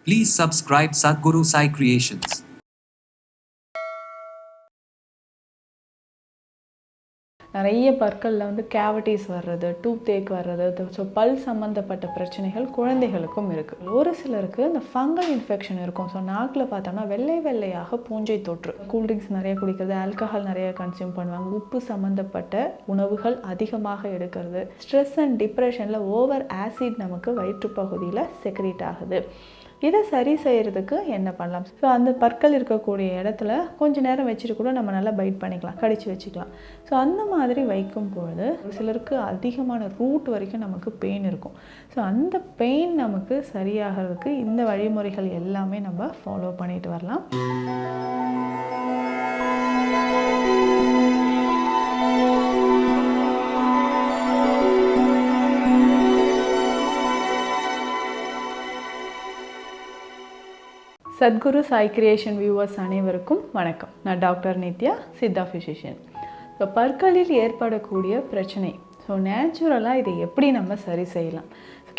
Please subscribe Sadhguru Sai Creations. நிறைய பற்களில் வந்து cavities வர்றது, டூத் ஏக் வர்றது, ஸோ பல் சம்மந்தப்பட்ட பிரச்சனைகள் குழந்தைகளுக்கும் இருக்குது. ஒரு சிலருக்கு இந்த ஃபங்கல் இன்ஃபெக்ஷன் இருக்கும். ஸோ நாக்கில் பார்த்தோம்னா வெள்ளை வெள்ளையாக பூஞ்சை தொற்று. கூல்ட்ரிங்க்ஸ் நிறைய குடிக்கிறது, ஆல்கஹால் நிறைய கன்சியூம் பண்ணுவாங்க, உப்பு சம்மந்தப்பட்ட உணவுகள் அதிகமாக எடுக்கிறது, ஸ்ட்ரெஸ் அண்ட் டிப்ரெஷனில் ஓவர் ஆசிட் நமக்கு வயிற்றுப்பகுதியில் செக்ரீட் ஆகுது. இதை சரி செய்கிறதுக்கு என்ன பண்ணலாம்? ஸோ அந்த பற்கள் இருக்கக்கூடிய இடத்துல கொஞ்சம் நேரம் வச்சுட்டு கூட நம்ம நல்லா பைட் பண்ணிக்கலாம், கடிச்சு வச்சுக்கலாம். ஸோ அந்த மாதிரி வைக்கும் பொழுது ஒரு சிலருக்கு அதிகமான ரூட் வரைக்கும் நமக்கு பெயின் இருக்கும். ஸோ அந்த பெயின் நமக்கு சரியாகிறதுக்கு இந்த வழிமுறைகள் எல்லாமே நம்ம ஃபாலோ பண்ணிட்டு வரலாம். சத்குரு சாய் கிரியேஷன் வியூவர்ஸ் அனைவருக்கும் வணக்கம். நான் doctor Nithya, Siddha physician. So பற்களில் ஏற்படக்கூடிய பிரச்சனை, ஸோ நேச்சுரலாக இதை எப்படி நம்ம சரி செய்யலாம்?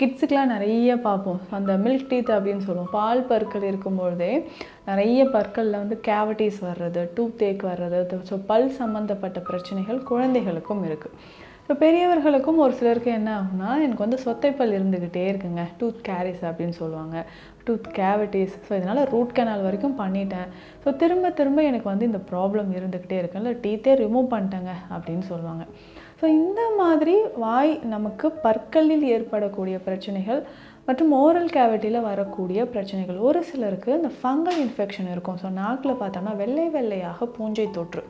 கிட்ஸுக்கெலாம் நிறைய பார்ப்போம், அந்த மில்க் டீத் அப்படின்னு சொல்லுவோம். பால் பற்கள் இருக்கும்பொழுதே நிறைய பற்களில் வந்து கேவிட்டிஸ் வர்றது, டூத் ஏக் வர்றது, ஸோ பல் சம்மந்தப்பட்ட பிரச்சனைகள் குழந்தைகளுக்கும் இருக்குது. இப்போ பெரியவர்களுக்கும் ஒரு சிலருக்கு என்ன ஆகுனா, எனக்கு வந்து சொத்தைப்பல் இருந்துக்கிட்டே இருக்குங்க, டூத் கேரிஸ் அப்படின்னு சொல்லுவாங்க, டூத் கேவிட்டிஸ். ஸோ இதனால் ரூட் கனால் வரைக்கும் பண்ணிட்டேன், ஸோ திரும்ப திரும்ப எனக்கு வந்து இந்த ப்ராப்ளம் இருந்துக்கிட்டே இருக்கு, இல்லை டீத்தே ரிமூவ் பண்ணிட்டேங்க அப்படின்னு சொல்லுவாங்க. ஸோ இந்த மாதிரி வாய் நமக்கு பற்களில் ஏற்படக்கூடிய பிரச்சனைகள் மற்றும் ஓரல் கேவிட்டியில் வரக்கூடிய பிரச்சனைகள். ஒரு சிலருக்கு இந்த ஃபங்கல் இன்ஃபெக்ஷன் இருக்கும். ஸோ நாக்கில் பார்த்தோம்னா வெள்ளை வெள்ளையாக பூஞ்சை தொற்று.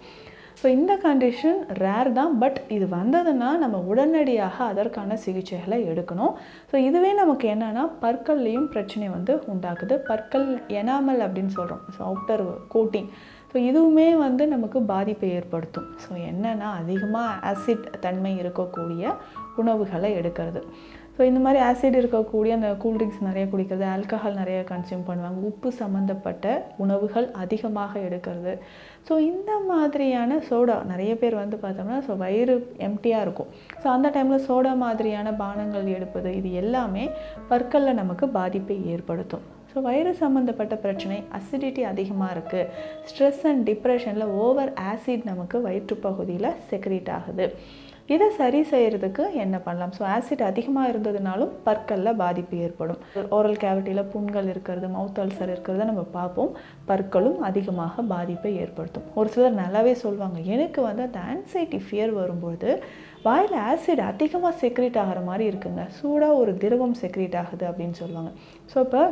ஸோ இந்த கண்டிஷன் ரேர் தான், பட் இது வந்ததுன்னா நம்ம உடனடியாக அதற்கான சிகிச்சைகளை எடுக்கணும். ஸோ இதுவே நமக்கு என்னென்னா பற்கள்லேயும் பிரச்சனை வந்து உண்டாக்குது. பற்கள் எனாமல் அப்படின்னு சொல்கிறோம், ஸோ அவுட்டர் கோட்டிங். ஸோ இதுவுமே வந்து நமக்கு பாதிப்பை ஏற்படுத்தும். ஸோ என்னென்னா அதிகமாக ஆசிட் தன்மை இருக்கக்கூடிய உணவுகளை எடுக்கிறது. ஸோ இந்த மாதிரி ஆசிட் இருக்கக்கூடிய அந்த கூல்ட்ரிங்க்ஸ் நிறைய குடிக்கிறது, ஆல்கஹால் நிறைய கன்சியூம் பண்ணுவாங்க, உப்பு சம்மந்தப்பட்ட உணவுகள் அதிகமாக எடுக்கிறது. ஸோ இந்த மாதிரியான சோடா நிறைய பேர் வந்து பார்த்தோம்னா ஸோ வயிறு எம்டியாக இருக்கும். ஸோ அந்த டைமில் சோடா மாதிரியான பானங்கள் எடுப்பது, இது எல்லாமே பற்களில் நமக்கு பாதிப்பை ஏற்படுத்தும். ஸோ வயிறு சம்மந்தப்பட்ட பிரச்சனை, அசிடிட்டி அதிகமாக இருக்குது, ஸ்ட்ரெஸ் அண்ட் டிப்ரெஷனில் ஓவர் ஆசிட் நமக்கு வயிற்றுப்பகுதியில் செக்ரீட் ஆகுது. இதை சரி செய்கிறதுக்கு என்ன பண்ணலாம்? ஸோ ஆசிட் அதிகமாக இருந்ததுனாலும் பற்களில் பாதிப்பு ஏற்படும். ஓரல் கேவிட்டியில் புண்கள் இருக்கிறது, மவுத் அல்சர் இருக்கிறத நம்ம பார்ப்போம். பற்களும் அதிகமாக பாதிப்பை ஏற்படுத்தும். ஒரு சிலர் நல்லாவே சொல்லுவாங்க, எனக்கு வந்து அந்த ஆன்சைட்டி ஃபியர் வரும்பொழுது வாயில் ஆசிட் அதிகமாக செக்ரீட் ஆகிற மாதிரி இருக்குங்க, சூடாக ஒரு திரவம் செக்ரீட் ஆகுது அப்படின்னு சொல்லுவாங்க. ஸோ இப்போ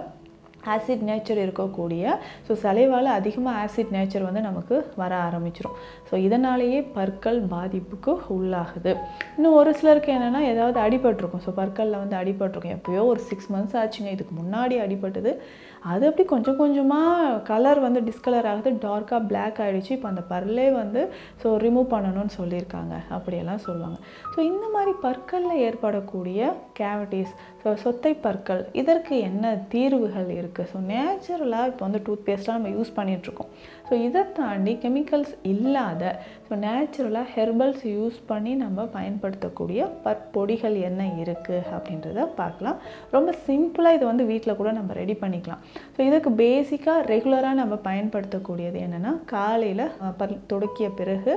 ஆசிட் நேச்சர் இருக்கக்கூடிய, ஸோ சலைவால் அதிகமாக ஆசிட் நேச்சர் வந்து நமக்கு வர ஆரம்பிச்சிடும். ஸோ இதனாலேயே பற்கள் பாதிப்புக்கு உள்ளாகுது. இன்னும் ஒரு சிலருக்கு என்னென்னா ஏதாவது அடிபட்டிருக்கும். ஸோ பற்களில் வந்து அடிபட்டிருக்கும், எப்போயோ ஒரு 6 months ஆச்சுங்க, இதுக்கு முன்னாடி அடிபட்டது, அது அப்படி கொஞ்சம் கொஞ்சமாக கலர் வந்து டிஸ்கலர் ஆகுது, டார்க்காக பிளாக் ஆகிடுச்சு, இப்போ அந்த பல்லே வந்து ஸோ ரிமூவ் பண்ணணும்னு சொல்லியிருக்காங்க அப்படியெல்லாம் சொல்லுவாங்க. ஸோ இந்த மாதிரி பற்களில் ஏற்படக்கூடிய கேவிட்டிஸ், ஸோ சொத்தை பற்கள், இதற்கு என்ன தீர்வுகள் இருக்குது? ஸோ நேச்சுரலாக இப்போ வந்து டூத் பேஸ்ட்டாக நம்ம யூஸ் பண்ணிகிட்ருக்கோம். ஸோ இதை தாண்டி கெமிக்கல்ஸ் இல்லாத ஸோ நேச்சுரலாக ஹெர்பல்ஸ் யூஸ் பண்ணி நம்ம பயன்படுத்தக்கூடிய பற்பொடிகள் என்ன இருக்குது அப்படின்றத பார்க்கலாம். ரொம்ப சிம்பிளாக இது வந்து வீட்டில் கூட நம்ம ரெடி பண்ணிக்கலாம். ஸோ இதுக்கு பேசிக்காக ரெகுலராக நம்ம பயன்படுத்தக்கூடியது என்னென்னா, காலையில் பல் துடக்கிய பிறகு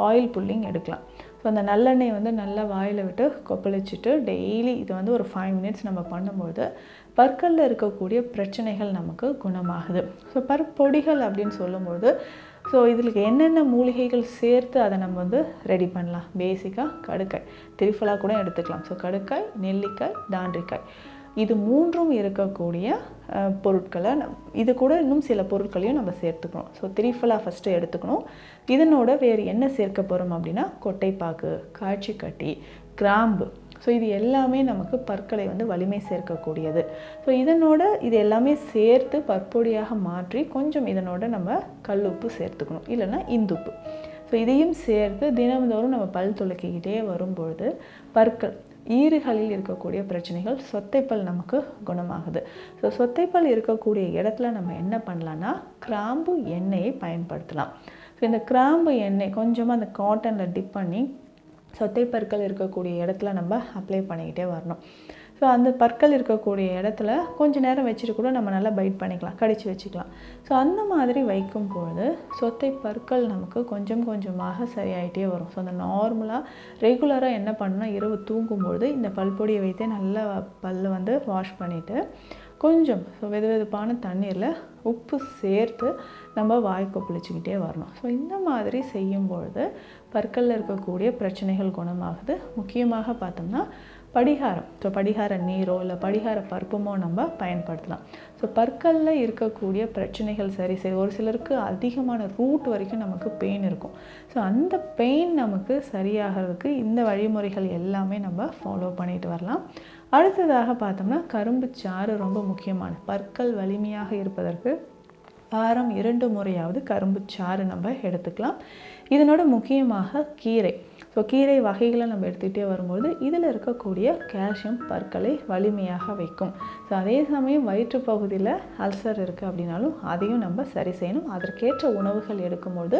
ஆயில் புல்லிங் எடுக்கலாம். ஸோ அந்த நல்லெண்ணெய் வந்து நல்லா வாயில் விட்டு கொப்பளிச்சுட்டு டெய்லி இது வந்து ஒரு 5 minutes நம்ம பண்ணும்போது பற்களில் இருக்கக்கூடிய பிரச்சனைகள் நமக்கு குணமாகுது. ஸோ பற்பொடிகள் அப்படின்னு சொல்லும்போது ஸோ இதில் என்னென்ன மூலிகைகள் சேர்த்து அதை நம்ம வந்து ரெடி பண்ணலாம்? பேசிக்காக கடுக்காய், திரிஃபலா கூட எடுத்துக்கலாம். ஸோ கடுக்காய், நெல்லிக்காய், தாண்டிக்காய், இது 3ம் இருக்கக்கூடிய பொருட்களை இது கூட இன்னும் சில பொருட்களையும் நம்ம சேர்த்துக்கணும். ஸோ திரிஃபலா ஃபஸ்ட்டு எடுத்துக்கணும். இதனோட வேறு என்ன சேர்க்க போகிறோம் அப்படின்னா, கொட்டைப்பாக்கு, காய்ச்சி கட்டி, கிராம்பு. ஸோ இது எல்லாமே நமக்கு பற்களை வந்து வலிமை சேர்க்கக்கூடியது. ஸோ இதனோட இது எல்லாமே சேர்த்து பற்பொடியாக மாற்றி கொஞ்சம் இதனோட நம்ம கல்லுப்பு சேர்த்துக்கணும், இல்லைன்னா இந்துப்பு. ஸோ இதையும் சேர்த்து தினந்தோறும் நம்ம பல் துளக்கிக்கிட்டே வரும்பொழுது பற்கள், ஈறுகளில் இருக்கக்கூடிய பிரச்சனைகள், சொத்தைப்பல் நமக்கு குணமாகுது. ஸோ சொத்தைப்பல் இருக்கக்கூடிய இடத்துல நம்ம என்ன பண்ணலான்னா, கிராம்பு எண்ணெயை பயன்படுத்தலாம். ஸோ இந்த கிராம்பு எண்ணெய் கொஞ்சமாக அந்த காட்டனில் டிப் பண்ணி சொத்தைப்பற்கள் இருக்கக்கூடிய இடத்துல நம்ம அப்ளை பண்ணிக்கிட்டே வரணும். ஸோ அந்த பற்கள் இருக்கக்கூடிய இடத்துல கொஞ்சம் நேரம் வச்சுட்டு கூட நம்ம நல்லா பைட் பண்ணிக்கலாம், கடித்து வச்சுக்கலாம். ஸோ அந்த மாதிரி வைக்கும் பொழுது சொத்தை பற்கள் நமக்கு கொஞ்சம் கொஞ்சமாக சரியாயிட்டே வரும். ஸோ அந்த நார்மலாக ரெகுலராக என்ன பண்ணணும்னா இரவு தூங்கும்பொழுது இந்த பல்பொடியை வைத்தே நல்லா பல்லை வந்து வாஷ் பண்ணிவிட்டு கொஞ்சம் வெது வெதுப்பான தண்ணீரில் உப்பு சேர்த்து நம்ம வாய் கொப்பளிச்சுக்கிட்டே வரணும். ஸோ இந்த மாதிரி செய்யும்பொழுது பற்களில் இருக்கக்கூடிய பிரச்சனைகள் குணமாகுது. முக்கியமாக பார்த்தோம்னா படிகாரம், ஸோ படிகார நீரோ இல்லை படிகார பருப்பமோ நம்ம பயன்படுத்தலாம். ஸோ பற்களில் இருக்கக்கூடிய பிரச்சனைகள் சரி ஒரு சிலருக்கு அதிகமான ரூட் வரைக்கும் நமக்கு பெயின் இருக்கும். ஸோ அந்த பெயின் நமக்கு சரியாகிறதுக்கு இந்த வழிமுறைகள் எல்லாமே நம்ம ஃபாலோ பண்ணிட்டு வரலாம். அடுத்ததாக பார்த்தோம்னா கரும்பு சாறு ரொம்ப முக்கியமான, பற்கள் வலிமையாக இருப்பதற்கு வாரம் 2 முறையாவது கரும்பு சாறு நம்ம எடுத்துக்கலாம். இதனோட முக்கியமாக கீரை, ஸோ கீரை வகைகளை நம்ம எடுத்துகிட்டே வரும்போது இதில் இருக்கக்கூடிய கால்சியம் பற்களை வலிமையாக வைக்கும். ஸோ அதே சமயம் வயிற்று பகுதியில் அல்சர் இருக்குது அப்படின்னாலும் அதையும் நம்ம சரி செய்யணும். அதற்கேற்ற உணவுகள் எடுக்கும்போது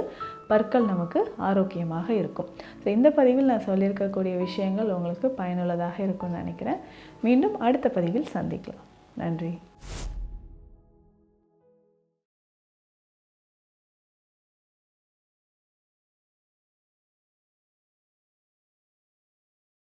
பற்கள் நமக்கு ஆரோக்கியமாக இருக்கும். ஸோ இந்த பதிவில் நான் சொல்லியிருக்கக்கூடிய விஷயங்கள் உங்களுக்கு பயனுள்ளதாக இருக்கும்னு நினைக்கிறேன். மீண்டும் அடுத்த பதிவில் சந்திக்கலாம். நன்றி.